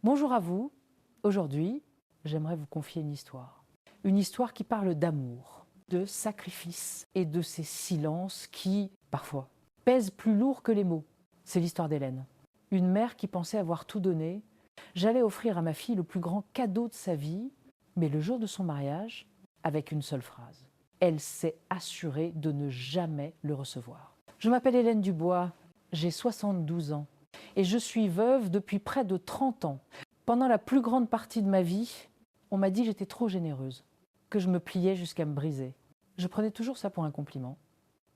Bonjour à vous. Aujourd'hui, j'aimerais vous confier une histoire. Une histoire qui parle d'amour, de sacrifice et de ces silences qui, parfois, pèsent plus lourd que les mots. C'est l'histoire d'Hélène. Une mère qui pensait avoir tout donné. J'allais offrir à ma fille le plus grand cadeau de sa vie, mais le jour de son mariage, avec une seule phrase. Elle s'est assurée de ne jamais le recevoir. Je m'appelle Hélène Dubois, j'ai 72 ans et je suis veuve depuis près de 30 ans. Pendant la plus grande partie de ma vie, on m'a dit que j'étais trop généreuse, que je me pliais jusqu'à me briser. Je prenais toujours ça pour un compliment,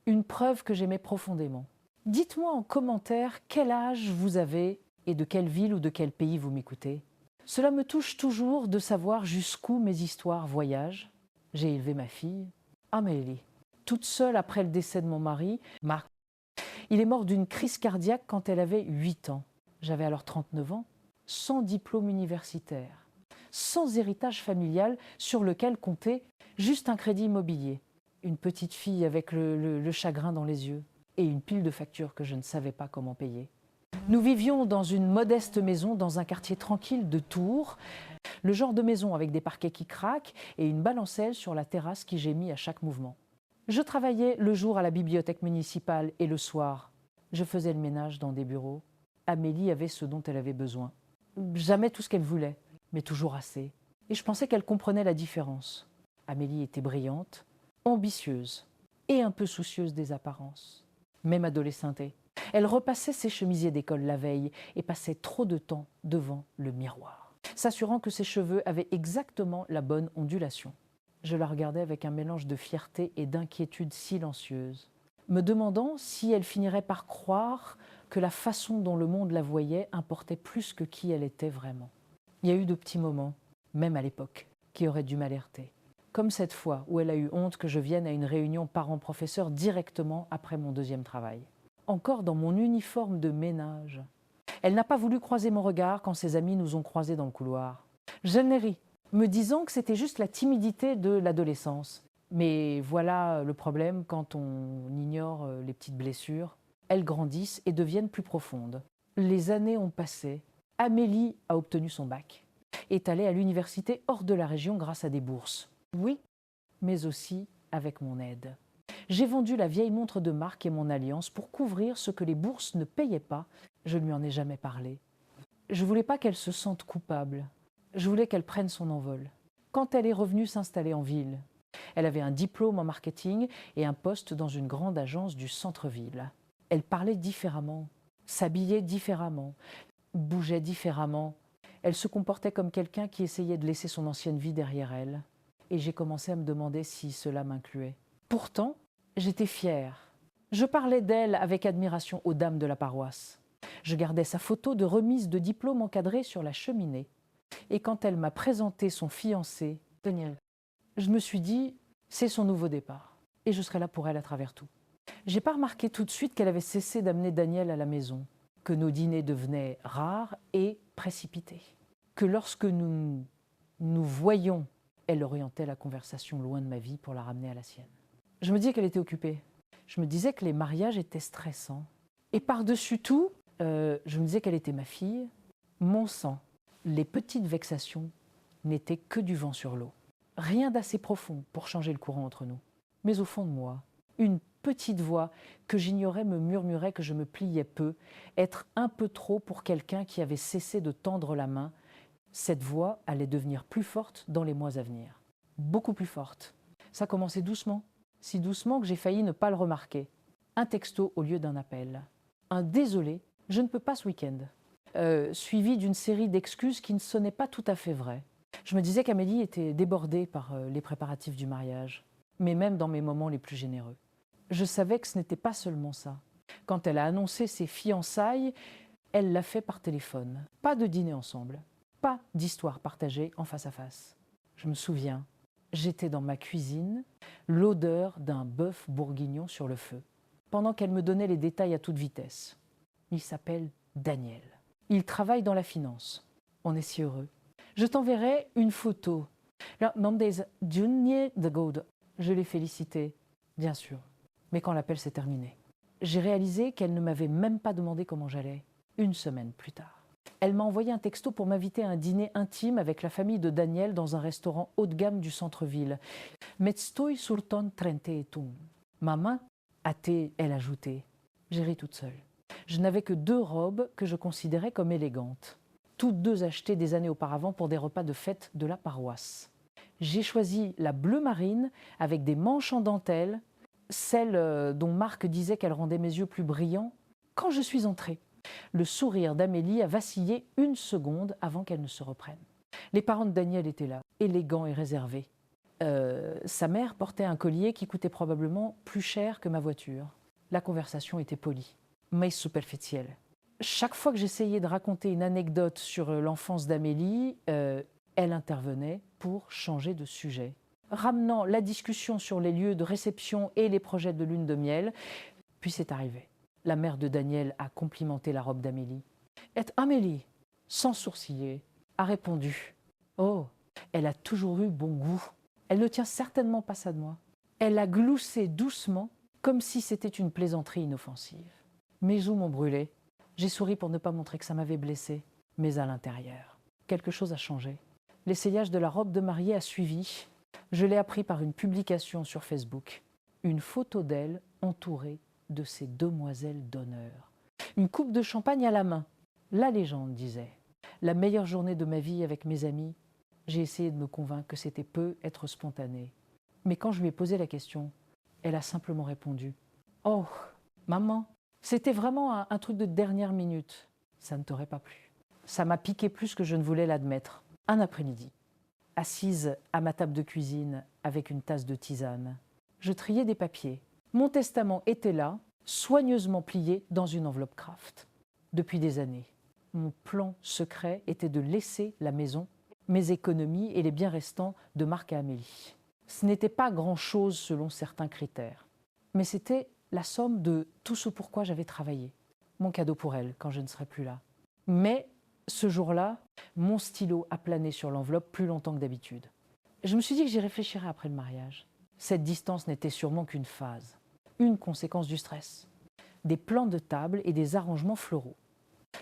une preuve que j'aimais profondément. Dites-moi en commentaire quel âge vous avez et de quelle ville ou de quel pays vous m'écoutez. Cela me touche toujours de savoir jusqu'où mes histoires voyagent. J'ai élevé ma fille, Amélie, toute seule après le décès de mon mari, Marc. Il est mort d'une crise cardiaque quand elle avait 8 ans. J'avais alors 39 ans, sans diplôme universitaire, sans héritage familial sur lequel comptait juste un crédit immobilier, une petite fille avec le chagrin dans les yeux et une pile de factures que je ne savais pas comment payer. Nous vivions dans une modeste maison dans un quartier tranquille de Tours, le genre de maison avec des parquets qui craquent et une balancelle sur la terrasse qui gémit à chaque mouvement. Je travaillais le jour à la bibliothèque municipale et le soir, je faisais le ménage dans des bureaux. Amélie avait ce dont elle avait besoin. Jamais tout ce qu'elle voulait, mais toujours assez. Et je pensais qu'elle comprenait la différence. Amélie était brillante, ambitieuse et un peu soucieuse des apparences. Même adolescentée. Elle repassait ses chemisiers d'école la veille et passait trop de temps devant le miroir, s'assurant que ses cheveux avaient exactement la bonne ondulation. Je la regardais avec un mélange de fierté et d'inquiétude silencieuse, me demandant si elle finirait par croire que la façon dont le monde la voyait importait plus que qui elle était vraiment. Il y a eu de petits moments, même à l'époque, qui auraient dû m'alerter. Comme cette fois où elle a eu honte que je vienne à une réunion parents-professeurs directement après mon deuxième travail. Encore dans mon uniforme de ménage. Elle n'a pas voulu croiser mon regard quand ses amis nous ont croisés dans le couloir. Je n'ai ri, me disant que c'était juste la timidité de l'adolescence. Mais voilà le problème quand on ignore les petites blessures. Elles grandissent et deviennent plus profondes. Les années ont passé. Amélie a obtenu son bac. Est allée à l'université hors de la région grâce à des bourses. Oui, mais aussi avec mon aide. J'ai vendu la vieille montre de marque et mon alliance pour couvrir ce que les bourses ne payaient pas. Je ne lui en ai jamais parlé. Je ne voulais pas qu'elle se sente coupable. Je voulais qu'elle prenne son envol. Quand elle est revenue s'installer en ville, elle avait un diplôme en marketing et un poste dans une grande agence du centre-ville. Elle parlait différemment, s'habillait différemment, bougeait différemment. Elle se comportait comme quelqu'un qui essayait de laisser son ancienne vie derrière elle. Et j'ai commencé à me demander si cela m'incluait. Pourtant, j'étais fière. Je parlais d'elle avec admiration aux dames de la paroisse. Je gardais sa photo de remise de diplôme encadrée sur la cheminée. Et quand elle m'a présenté son fiancé, Daniel, je me suis dit, c'est son nouveau départ. Et je serai là pour elle à travers tout. J'ai pas remarqué tout de suite qu'elle avait cessé d'amener Daniel à la maison, que nos dîners devenaient rares et précipités, que lorsque nous voyions, elle orientait la conversation loin de ma vie pour la ramener à la sienne. Je me disais qu'elle était occupée. Je me disais que les mariages étaient stressants. Et par-dessus tout, je me disais qu'elle était ma fille, mon sang. Les petites vexations n'étaient que du vent sur l'eau. Rien d'assez profond pour changer le courant entre nous. Mais au fond de moi, une petite voix que j'ignorais me murmurait que je me pliais peu, être un peu trop pour quelqu'un qui avait cessé de tendre la main. Cette voix allait devenir plus forte dans les mois à venir. Beaucoup plus forte. Ça commençait doucement, si doucement que j'ai failli ne pas le remarquer. Un texto au lieu d'un appel. Un désolé, je ne peux pas ce week-end. Suivi d'une série d'excuses qui ne sonnaient pas tout à fait vraies. Je me disais qu'Amélie était débordée par les préparatifs du mariage, mais même dans mes moments les plus généreux. Je savais que ce n'était pas seulement ça. Quand elle a annoncé ses fiançailles, elle l'a fait par téléphone. Pas de dîner ensemble, pas d'histoire partagée en face à face. Je me souviens, j'étais dans ma cuisine, l'odeur d'un bœuf bourguignon sur le feu, pendant qu'elle me donnait les détails à toute vitesse. Il s'appelle Daniel. Il travaille dans la finance. On est si heureux. Je t'enverrai une photo. Je l'ai félicité, bien sûr. Mais quand l'appel s'est terminé, j'ai réalisé qu'elle ne m'avait même pas demandé comment j'allais, une semaine plus tard. Elle m'a envoyé un texto pour m'inviter à un dîner intime avec la famille de Daniel dans un restaurant haut de gamme du centre-ville. M'estoy surton trentetum. Ma main hâtée, elle ajoutait. J'ai ri toute seule. Je n'avais que 2 robes que je considérais comme élégantes. Toutes 2 achetées des années auparavant pour des repas de fête de la paroisse. J'ai choisi la bleu marine avec des manches en dentelle, celle dont Marc disait qu'elle rendait mes yeux plus brillants. Quand je suis entrée, le sourire d'Amélie a vacillé 1 seconde avant qu'elle ne se reprenne. Les parents de Daniel étaient là, élégants et réservés. Sa mère portait un collier qui coûtait probablement plus cher que ma voiture. La conversation était polie, mais superficielle. Chaque fois que j'essayais de raconter une anecdote sur l'enfance d'Amélie, elle intervenait pour changer de sujet, ramenant la discussion sur les lieux de réception et les projets de lune de miel. Puis c'est arrivé. La mère de Daniel a complimenté la robe d'Amélie. Et Amélie, sans sourciller, a répondu « Oh, elle a toujours eu bon goût. Elle ne tient certainement pas ça de moi. » Elle a gloussé doucement, comme si c'était une plaisanterie inoffensive. Mes joues m'ont brûlé. J'ai souri pour ne pas montrer que ça m'avait blessée. Mais à l'intérieur, quelque chose a changé. L'essayage de la robe de mariée a suivi. Je l'ai appris par une publication sur Facebook. Une photo d'elle entourée de ses demoiselles d'honneur. Une coupe de champagne à la main. La légende disait « La meilleure journée de ma vie avec mes amis ». J'ai essayé de me convaincre que c'était peu être spontané. Mais quand je lui ai posé la question, elle a simplement répondu « Oh, maman, c'était vraiment un truc de dernière minute. Ça ne t'aurait pas plu. » Ça m'a piqué plus que je ne voulais l'admettre. Un après-midi, assise à ma table de cuisine avec une tasse de tisane, je triais des papiers. Mon testament était là, soigneusement plié dans une enveloppe Kraft. Depuis des années, mon plan secret était de laisser la maison, mes économies et les biens restants de Marc et Amélie. Ce n'était pas grand-chose selon certains critères, mais c'était la somme de tout ce pourquoi j'avais travaillé. Mon cadeau pour elle quand je ne serai plus là. Mais ce jour-là, mon stylo a plané sur l'enveloppe plus longtemps que d'habitude. Je me suis dit que j'y réfléchirais après le mariage. Cette distance n'était sûrement qu'une phase, une conséquence du stress. Des plans de table et des arrangements floraux.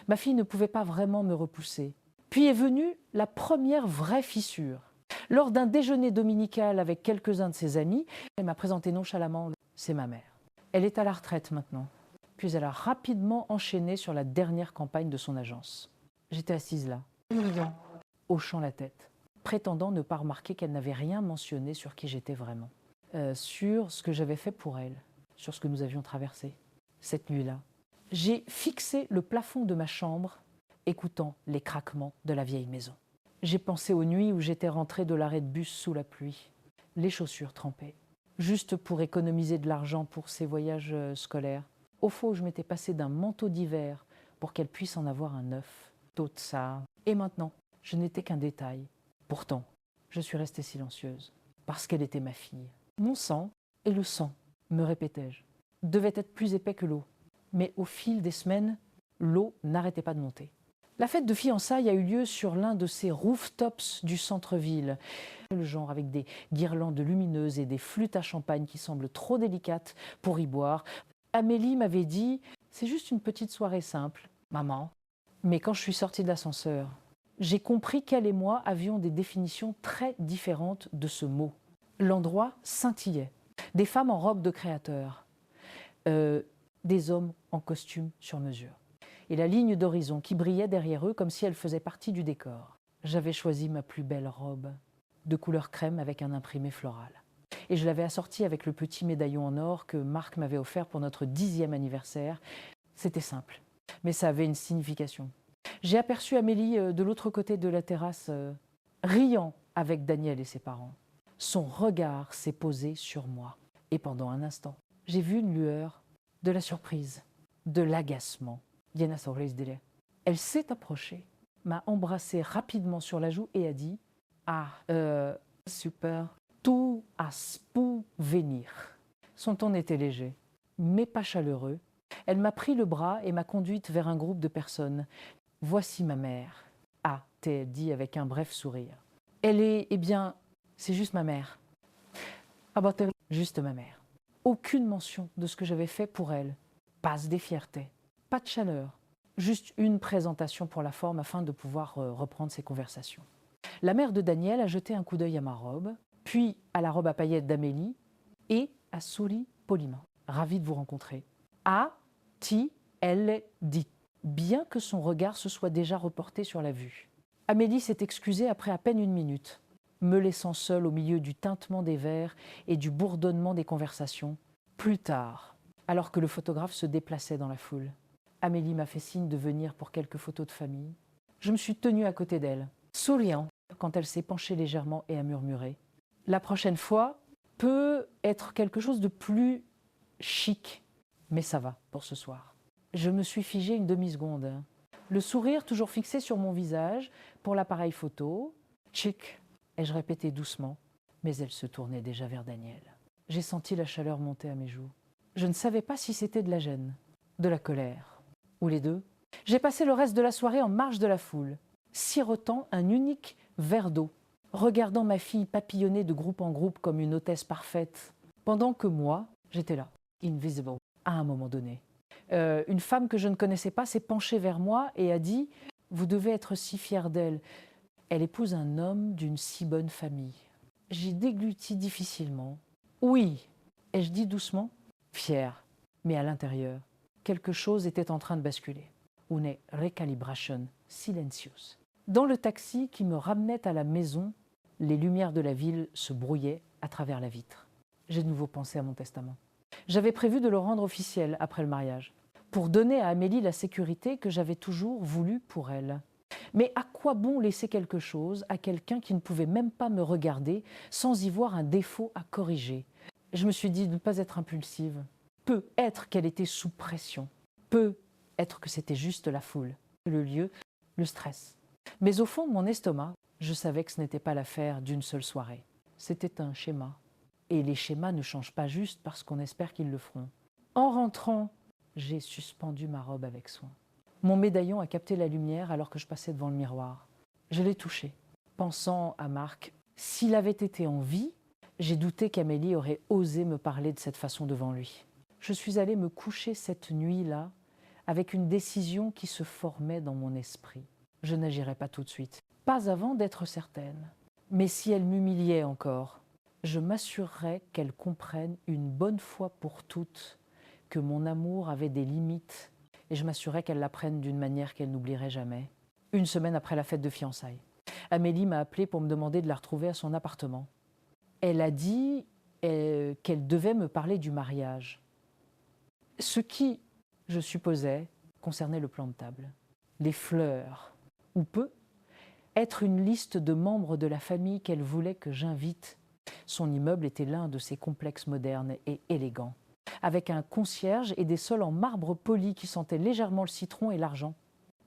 Ma fille ne pouvait pas vraiment me repousser. Puis est venue la première vraie fissure. Lors d'un déjeuner dominical avec quelques-uns de ses amis, elle m'a présenté nonchalamment « c'est ma mère ». Elle est à la retraite maintenant. Puis elle a rapidement enchaîné sur la dernière campagne de son agence. J'étais assise là, hochant la tête, prétendant ne pas remarquer qu'elle n'avait rien mentionné sur qui j'étais vraiment, sur ce que j'avais fait pour elle, sur ce que nous avions traversé. Cette nuit-là, j'ai fixé le plafond de ma chambre, écoutant les craquements de la vieille maison. J'ai pensé aux nuits où j'étais rentrée de l'arrêt de bus sous la pluie, les chaussures trempées, juste pour économiser de l'argent pour ses voyages scolaires. Au fond, je m'étais passée d'un manteau d'hiver pour qu'elle puisse en avoir un neuf. Tout ça. Et maintenant, je n'étais qu'un détail. Pourtant, je suis restée silencieuse, parce qu'elle était ma fille. Mon sang et le sang, me répétais-je, devaient être plus épais que l'eau. Mais au fil des semaines, l'eau n'arrêtait pas de monter. La fête de fiançailles a eu lieu sur l'un de ces rooftops du centre-ville. Le genre avec des guirlandes lumineuses et des flûtes à champagne qui semblent trop délicates pour y boire. Amélie m'avait dit « c'est juste une petite soirée simple, maman ». Mais quand je suis sortie de l'ascenseur, j'ai compris qu'elle et moi avions des définitions très différentes de ce mot. L'endroit scintillait. Des femmes en robe de créateur, des hommes en costume sur mesure. Et la ligne d'horizon qui brillait derrière eux comme si elle faisait partie du décor. J'avais choisi ma plus belle robe, de couleur crème avec un imprimé floral. Et je l'avais assortie avec le petit médaillon en or que Marc m'avait offert pour notre 10e anniversaire. C'était simple, mais ça avait une signification. J'ai aperçu Amélie de l'autre côté de la terrasse, riant avec Daniel et ses parents. Son regard s'est posé sur moi. Et pendant un instant, j'ai vu une lueur, de la surprise, de l'agacement. Elle s'est approchée, m'a embrassé rapidement sur la joue et a dit « Ah, super, tu has pu venir ». Son ton était léger, mais pas chaleureux. Elle m'a pris le bras et m'a conduite vers un groupe de personnes. « Voici ma mère », a-t-elle dit avec un bref sourire. Elle est, eh bien, c'est juste ma mère. Juste ma mère. Aucune mention de ce que j'avais fait pour elle. Pas de fierté, pas de chaleur, Juste une présentation pour la forme afin de pouvoir reprendre ces conversations. La mère de Daniel a jeté un coup d'œil à ma robe, puis à la robe à paillettes d'Amélie et a souri poliment. Ravie de vous rencontrer. A-T-L dit, bien que son regard se soit déjà reporté sur la vue. Amélie s'est excusée après à peine une minute, me laissant seule au milieu du tintement des verres et du bourdonnement des conversations. Plus tard, alors que le photographe se déplaçait dans la foule, Amélie m'a fait signe de venir pour quelques photos de famille. Je me suis tenue à côté d'elle, souriant quand elle s'est penchée légèrement et a murmuré. La prochaine fois peut être quelque chose de plus chic, mais ça va pour ce soir. Je me suis figée une demi-seconde. Le sourire toujours fixé sur mon visage pour l'appareil photo. Chic, ai-je répété doucement, mais elle se tournait déjà vers Daniel. J'ai senti la chaleur monter à mes joues. Je ne savais pas si c'était de la gêne, de la colère, ou les deux. J'ai passé le reste de la soirée en marge de la foule, sirotant un unique verre d'eau, regardant ma fille papillonner de groupe en groupe comme une hôtesse parfaite, pendant que moi, j'étais là, invisible, à un moment donné. Une femme que je ne connaissais pas s'est penchée vers moi et a dit « Vous devez être si fière d'elle. Elle épouse un homme d'une si bonne famille. » J'ai dégluti difficilement. « Oui !» ai-je dit doucement, fière, mais à l'intérieur, quelque chose était en train de basculer. Une recalibration silencieuse. Dans le taxi qui me ramenait à la maison, les lumières de la ville se brouillaient à travers la vitre. J'ai de nouveau pensé à mon testament. J'avais prévu de le rendre officiel après le mariage, pour donner à Amélie la sécurité que j'avais toujours voulu pour elle. Mais à quoi bon laisser quelque chose à quelqu'un qui ne pouvait même pas me regarder sans y voir un défaut à corriger? Je me suis dit de ne pas être impulsive. Peut être qu'elle était sous pression. Peut être que c'était juste la foule, le lieu, le stress. Mais au fond de mon estomac, je savais que ce n'était pas l'affaire d'une seule soirée. C'était un schéma. Et les schémas ne changent pas juste parce qu'on espère qu'ils le feront. En rentrant, j'ai suspendu ma robe avec soin. Mon médaillon a capté la lumière alors que je passais devant le miroir. Je l'ai touché, pensant à Marc. S'il avait été en vie, j'ai douté qu'Amélie aurait osé me parler de cette façon devant lui. Je suis allée me coucher cette nuit-là avec une décision qui se formait dans mon esprit. Je n'agirai pas tout de suite, pas avant d'être certaine. Mais si elle m'humiliait encore, je m'assurerais qu'elle comprenne une bonne fois pour toutes que mon amour avait des limites et je m'assurais qu'elle l'apprenne d'une manière qu'elle n'oublierait jamais. Une semaine après la fête de fiançailles, Amélie m'a appelé pour me demander de la retrouver à son appartement. Elle a dit qu'elle devait me parler du mariage. Ce qui, je supposais, concernait le plan de table. Les fleurs, ou peut être une liste de membres de la famille qu'elle voulait que j'invite. Son immeuble était l'un de ces complexes modernes et élégants, avec un concierge et des sols en marbre poli qui sentaient légèrement le citron et l'argent.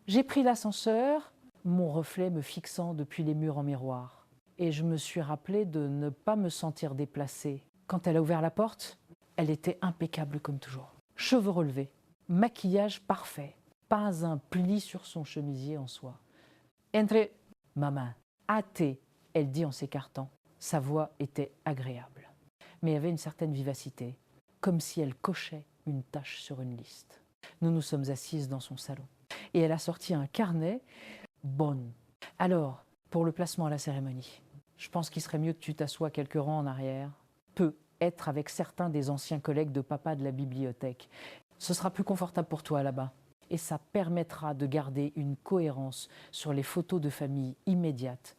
J'ai pris l'ascenseur, mon reflet me fixant depuis les murs en miroir. Et je me suis rappelé de ne pas me sentir déplacée. Quand elle a ouvert la porte, elle était impeccable comme toujours. Cheveux relevés, maquillage parfait, pas un pli sur son chemisier en soie. « Entrez, ma main, hâtez », elle dit en s'écartant. Sa voix était agréable, mais avait une certaine vivacité, comme si elle cochait une tâche sur une liste. Nous nous sommes assises dans son salon, et elle a sorti un carnet. Bonne. Alors, pour le placement à la cérémonie, je pense qu'il serait mieux que tu t'assoies quelques rangs en arrière. Peut être avec certains des anciens collègues de papa de la bibliothèque. Ce sera plus confortable pour toi là-bas. Et ça permettra de garder une cohérence sur les photos de famille immédiates.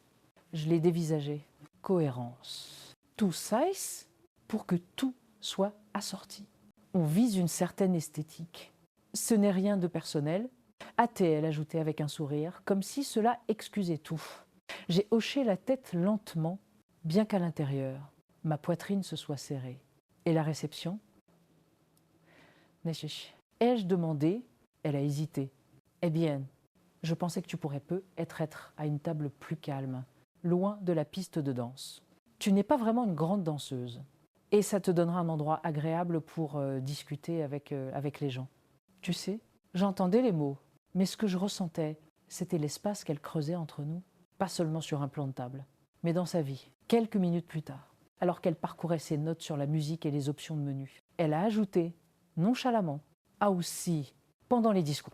Je l'ai dévisagé. Cohérence. Tout size pour que tout soit assorti. On vise une certaine esthétique. Ce n'est rien de personnel. A-t-elle ajouté avec un sourire, comme si cela excusait tout. J'ai hoché la tête lentement, bien qu'à l'intérieur, ma poitrine se soit serrée. Et la réception? Ai-je demandé? Elle a hésité. Eh bien, je pensais que tu pourrais être à une table plus calme, loin de la piste de danse. Tu n'es pas vraiment une grande danseuse. Et ça te donnera un endroit agréable pour discuter avec les gens. Tu sais, j'entendais les mots, mais ce que je ressentais, c'était l'espace qu'elle creusait entre nous. Pas seulement sur un plan de table, mais dans sa vie, quelques minutes plus tard, alors qu'elle parcourait ses notes sur la musique et les options de menu. Elle a ajouté, nonchalamment, ah aussi, pendant les discours.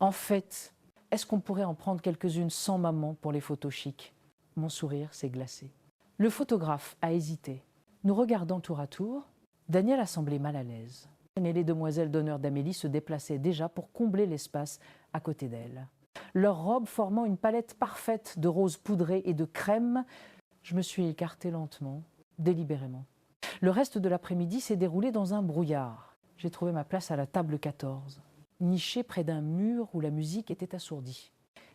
En fait, est-ce qu'on pourrait en prendre quelques-unes sans maman pour les photos chics? Mon sourire s'est glacé. Le photographe a hésité. Nous regardant tour à tour, Daniel a semblé mal à l'aise. Et les demoiselles d'honneur d'Amélie se déplaçaient déjà pour combler l'espace à côté d'elle. Leurs robes formant une palette parfaite de roses poudrées et de crème, je me suis écartée lentement, délibérément. Le reste de l'après-midi s'est déroulé dans un brouillard. J'ai trouvé ma place à la table 14, nichée près d'un mur où la musique était assourdie.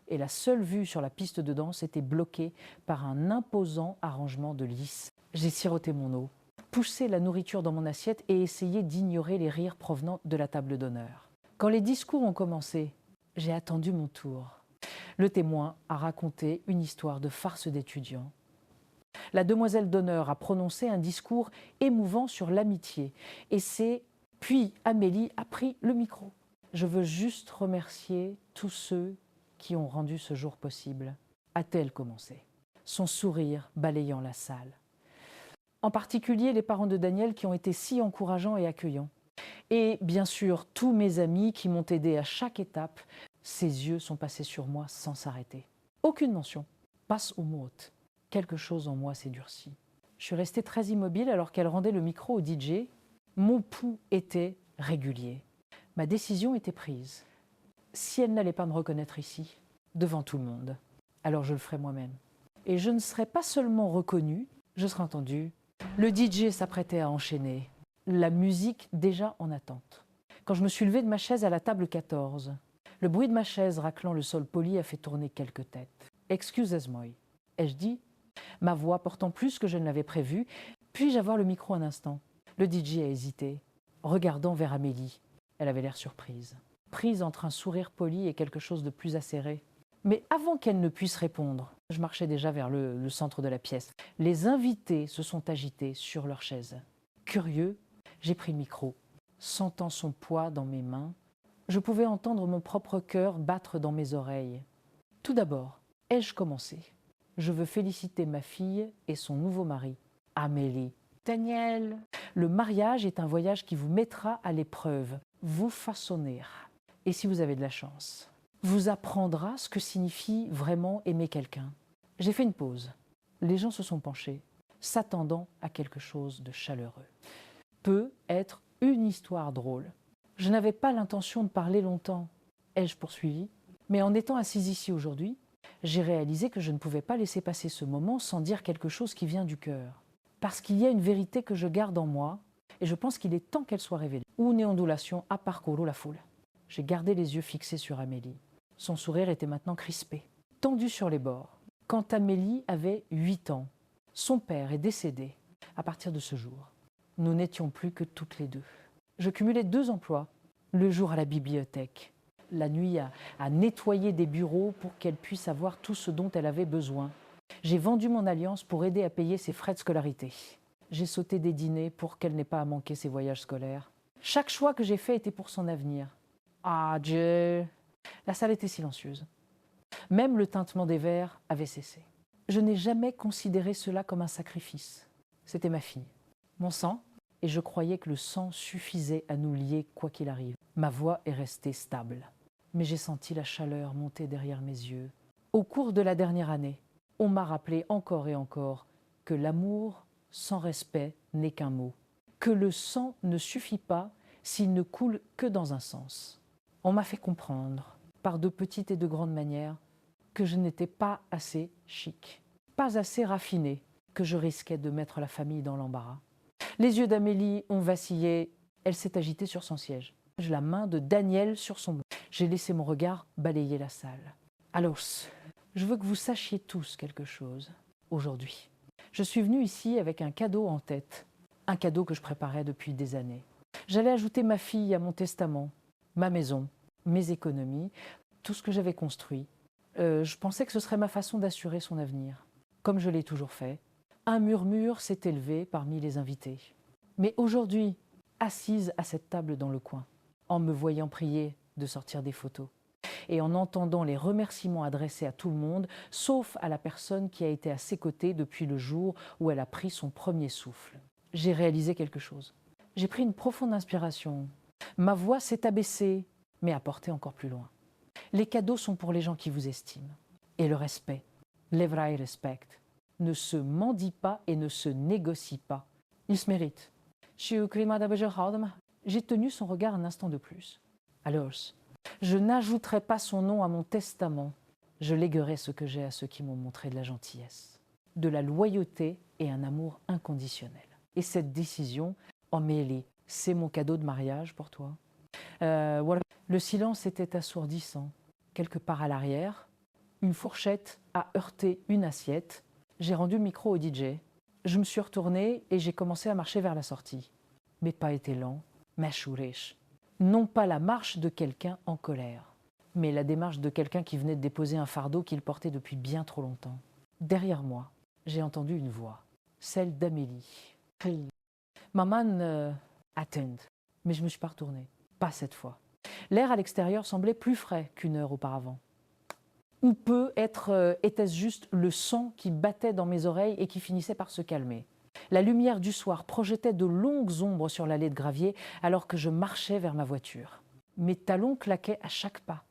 Et la seule vue sur la piste de danse était bloquée par un imposant arrangement de lys. J'ai siroté mon eau, poussé la nourriture dans mon assiette et essayé d'ignorer les rires provenant de la table d'honneur. Quand les discours ont commencé, j'ai attendu mon tour. Le témoin a raconté une histoire de farce d'étudiant. La demoiselle d'honneur a prononcé un discours émouvant sur l'amitié. Puis Amélie a pris le micro. Je veux juste remercier tous ceux qui ont rendu ce jour possible, a-t-elle commencé, son sourire balayant la salle. En particulier les parents de Daniel qui ont été si encourageants et accueillants. Et bien sûr, tous mes amis qui m'ont aidé à chaque étape, ses yeux sont passés sur moi sans s'arrêter. Aucune mention, passe au mot. Quelque chose en moi s'est durci. Je suis restée très immobile alors qu'elle rendait le micro au DJ. Mon pouls était régulier. Ma décision était prise. Si elle n'allait pas me reconnaître ici, devant tout le monde, alors je le ferai moi-même. Et je ne serai pas seulement reconnue, je serai entendue. Le DJ s'apprêtait à enchaîner, la musique déjà en attente. Quand je me suis levée de ma chaise à la table 14, le bruit de ma chaise raclant le sol poli a fait tourner quelques têtes. « Excusez-moi », ai-je dit, ma voix portant plus que je ne l'avais prévu. Puis-je avoir le micro un instant? Le DJ a hésité, regardant vers Amélie. Elle avait l'air surprise, prise entre un sourire poli et quelque chose de plus acéré. Mais avant qu'elle ne puisse répondre, je marchais déjà vers le centre de la pièce. Les invités se sont agités sur leurs chaises. Curieux, j'ai pris le micro. Sentant son poids dans mes mains, je pouvais entendre mon propre cœur battre dans mes oreilles. Tout d'abord, ai-je commencé? Je veux féliciter ma fille et son nouveau mari, Amélie. Daniel, le mariage est un voyage qui vous mettra à l'épreuve, vous façonner. Et si vous avez de la chance, vous apprendra ce que signifie vraiment aimer quelqu'un. J'ai fait une pause. Les gens se sont penchés, s'attendant à quelque chose de chaleureux. Peut être une histoire drôle. Je n'avais pas l'intention de parler longtemps, ai-je poursuivi. Mais en étant assise ici aujourd'hui, j'ai réalisé que je ne pouvais pas laisser passer ce moment sans dire quelque chose qui vient du cœur. Parce qu'il y a une vérité que je garde en moi, et je pense qu'il est temps qu'elle soit révélée. Une ondulation a parcouru la foule. J'ai gardé les yeux fixés sur Amélie. Son sourire était maintenant crispé, tendu sur les bords. Quand Amélie avait 8 ans, son père est décédé. À partir de ce jour, nous n'étions plus que toutes les deux. Je cumulais 2 emplois, le jour à la bibliothèque, la nuit à nettoyer des bureaux pour qu'elle puisse avoir tout ce dont elle avait besoin. J'ai vendu mon alliance pour aider à payer ses frais de scolarité. J'ai sauté des dîners pour qu'elle n'ait pas à manquer ses voyages scolaires. Chaque choix que j'ai fait était pour son avenir. Ah Dieu! La salle était silencieuse. Même le tintement des verres avait cessé. Je n'ai jamais considéré cela comme un sacrifice. C'était ma fille, mon sang, et je croyais que le sang suffisait à nous lier quoi qu'il arrive. Ma voix est restée stable, mais j'ai senti la chaleur monter derrière mes yeux. Au cours de la dernière année, on m'a rappelé encore et encore que l'amour sans respect n'est qu'un mot, que le sang ne suffit pas s'il ne coule que dans un sens. On m'a fait comprendre, par de petites et de grandes manières, que je n'étais pas assez chic, pas assez raffinée, que je risquais de mettre la famille dans l'embarras. Les yeux d'Amélie ont vacillé, elle s'est agitée sur son siège. La main de Daniel sur son dos. J'ai laissé mon regard balayer la salle. Alors, je veux que vous sachiez tous quelque chose aujourd'hui. Je suis venue ici avec un cadeau en tête, un cadeau que je préparais depuis des années. J'allais ajouter ma fille à mon testament, ma maison, mes économies, tout ce que j'avais construit. Je pensais que ce serait ma façon d'assurer son avenir, comme je l'ai toujours fait. Un murmure s'est élevé parmi les invités. Mais aujourd'hui, assise à cette table dans le coin, en me voyant prier de sortir des photos et en entendant les remerciements adressés à tout le monde, sauf à la personne qui a été à ses côtés depuis le jour où elle a pris son premier souffle, j'ai réalisé quelque chose. J'ai pris une profonde inspiration. Ma voix s'est abaissée, mais a porté encore plus loin. Les cadeaux sont pour les gens qui vous estiment. Et le respect, l'evrai respect, ne se mendie pas et ne se négocie pas. Il se mérite. J'ai tenu son regard un instant de plus. Alors, je n'ajouterai pas son nom à mon testament. Je léguerai ce que j'ai à ceux qui m'ont montré de la gentillesse, de la loyauté et un amour inconditionnel. Et cette décision, Amélie, c'est mon cadeau de mariage pour toi. Voilà. Le silence était assourdissant. Quelque part à l'arrière, une fourchette a heurté une assiette. J'ai rendu le micro au DJ. Je me suis retournée et j'ai commencé à marcher vers la sortie. Mes pas étaient lents, mashouresh. Non pas la marche de quelqu'un en colère, mais la démarche de quelqu'un qui venait de déposer un fardeau qu'il portait depuis bien trop longtemps. Derrière moi, j'ai entendu une voix, celle d'Amélie. Maman attend, mais je ne me suis pas retournée, pas cette fois. L'air à l'extérieur semblait plus frais qu'une heure auparavant. Ou était-ce juste le sang qui battait dans mes oreilles et qui finissait par se calmer? La lumière du soir projetait de longues ombres sur l'allée de gravier alors que je marchais vers ma voiture. Mes talons claquaient à chaque pas,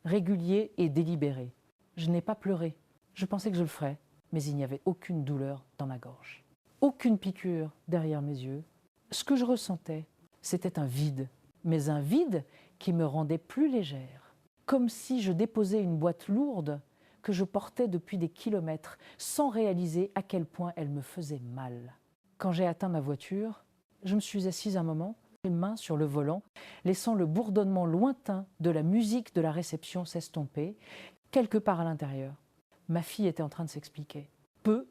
réguliers et délibérés. Je n'ai pas pleuré. Je pensais que je le ferais, mais il n'y avait aucune douleur dans ma gorge. Aucune piqûre derrière mes yeux. Ce que je ressentais, c'était un vide, mais un vide qui me rendait plus légère, comme si je déposais une boîte lourde que je portais depuis des kilomètres, sans réaliser à quel point elle me faisait mal. Quand j'ai atteint ma voiture, je me suis assise un moment, les mains sur le volant, laissant le bourdonnement lointain de la musique de la réception s'estomper, quelque part à l'intérieur. Ma fille était en train de s'expliquer. Peut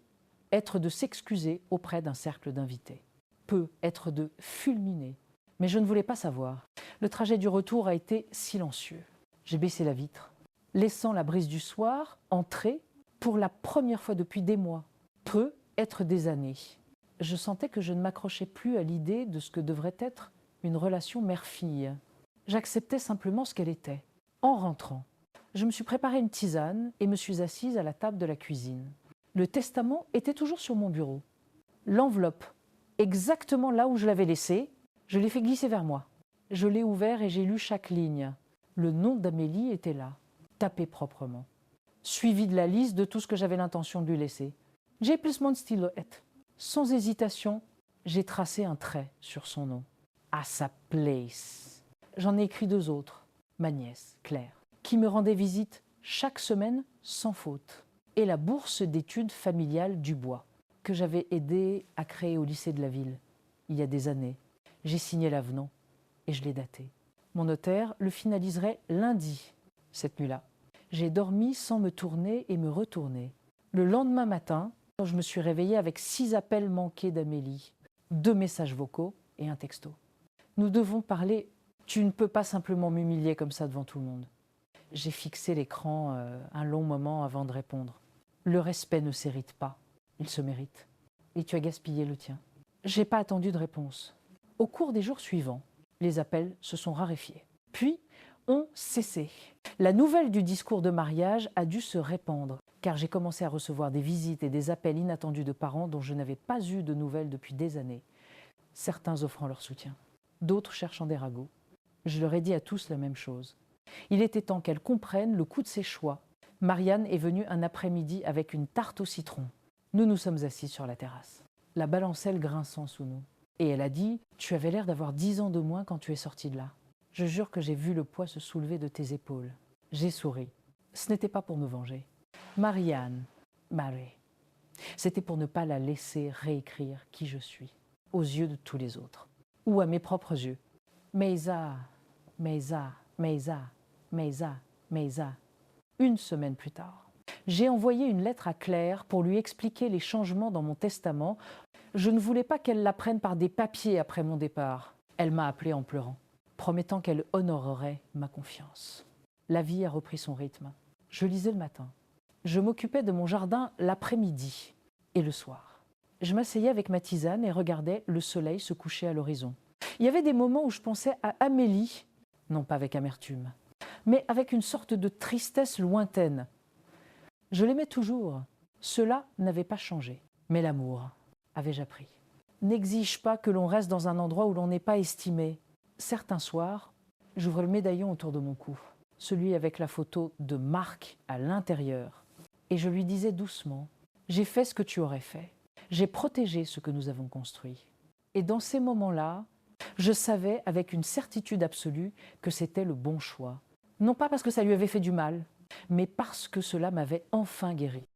être de s'excuser auprès d'un cercle d'invités. Peut être de fulminer. Mais je ne voulais pas savoir. Le trajet du retour a été silencieux. J'ai baissé la vitre, laissant la brise du soir entrer pour la première fois depuis des mois, peut être des années. Je sentais que je ne m'accrochais plus à l'idée de ce que devrait être une relation mère-fille. J'acceptais simplement ce qu'elle était. En rentrant, je me suis préparé une tisane et me suis assise à la table de la cuisine. Le testament était toujours sur mon bureau. L'enveloppe, exactement là où je l'avais laissée, je l'ai fait glisser vers moi. Je l'ai ouvert et j'ai lu chaque ligne. Le nom d'Amélie était là, tapé proprement, suivi de la liste de tout ce que j'avais l'intention de lui laisser. J'ai plus mon stylo. Sans hésitation, j'ai tracé un trait sur son nom. À sa place. J'en ai écrit 2 autres, ma nièce, Claire, qui me rendait visite chaque semaine sans faute, et la bourse d'études familiales du Bois, que j'avais aidé à créer au lycée de la ville, il y a des années. J'ai signé l'avenant et je l'ai daté. Mon notaire le finaliserait lundi, cette nuit-là. J'ai dormi sans me tourner et me retourner. Le lendemain matin, je me suis réveillée avec 6 appels manqués d'Amélie, 2 messages vocaux et un texto. Nous devons parler. Tu ne peux pas simplement m'humilier comme ça devant tout le monde. J'ai fixé l'écran un long moment avant de répondre. Le respect ne s'hérite pas, il se mérite. Et tu as gaspillé le tien. J'ai pas attendu de réponse. Au cours des jours suivants, les appels se sont raréfiés. Puis, ont cessé. La nouvelle du discours de mariage a dû se répandre, car j'ai commencé à recevoir des visites et des appels inattendus de parents dont je n'avais pas eu de nouvelles depuis des années. Certains offrant leur soutien, d'autres cherchant des ragots. Je leur ai dit à tous la même chose. Il était temps qu'elles comprennent le coût de ses choix. Marianne est venue un après-midi avec une tarte au citron. Nous nous sommes assis sur la terrasse, la balancelle grinçant sous nous. Et elle a dit « Tu avais l'air d'avoir 10 ans de moins quand tu es sortie de là. Je jure que j'ai vu le poids se soulever de tes épaules. » J'ai souri. Ce n'était pas pour me venger. Marianne, Marie, c'était pour ne pas la laisser réécrire qui je suis, aux yeux de tous les autres, ou à mes propres yeux. Meisa, Meisa, Meisa, Meisa, Meisa. 1 semaine plus tard, j'ai envoyé une lettre à Claire pour lui expliquer les changements dans mon testament. Je ne voulais pas qu'elle l'apprenne par des papiers après mon départ. Elle m'a appelé en pleurant, promettant qu'elle honorerait ma confiance. La vie a repris son rythme. Je lisais le matin. Je m'occupais de mon jardin l'après-midi et le soir. Je m'asseyais avec ma tisane et regardais le soleil se coucher à l'horizon. Il y avait des moments où je pensais à Amélie, non pas avec amertume, mais avec une sorte de tristesse lointaine. Je l'aimais toujours. Cela n'avait pas changé. Mais l'amour, avais-je appris, n'exige pas que l'on reste dans un endroit où l'on n'est pas estimé. Certains soirs, j'ouvre le médaillon autour de mon cou. celui avec la photo de Marc à l'intérieur. Et je lui disais doucement, j'ai fait ce que tu aurais fait. J'ai protégé ce que nous avons construit. Et dans ces moments-là, je savais avec une certitude absolue que c'était le bon choix. Non pas parce que ça lui avait fait du mal, mais parce que cela m'avait enfin guéri.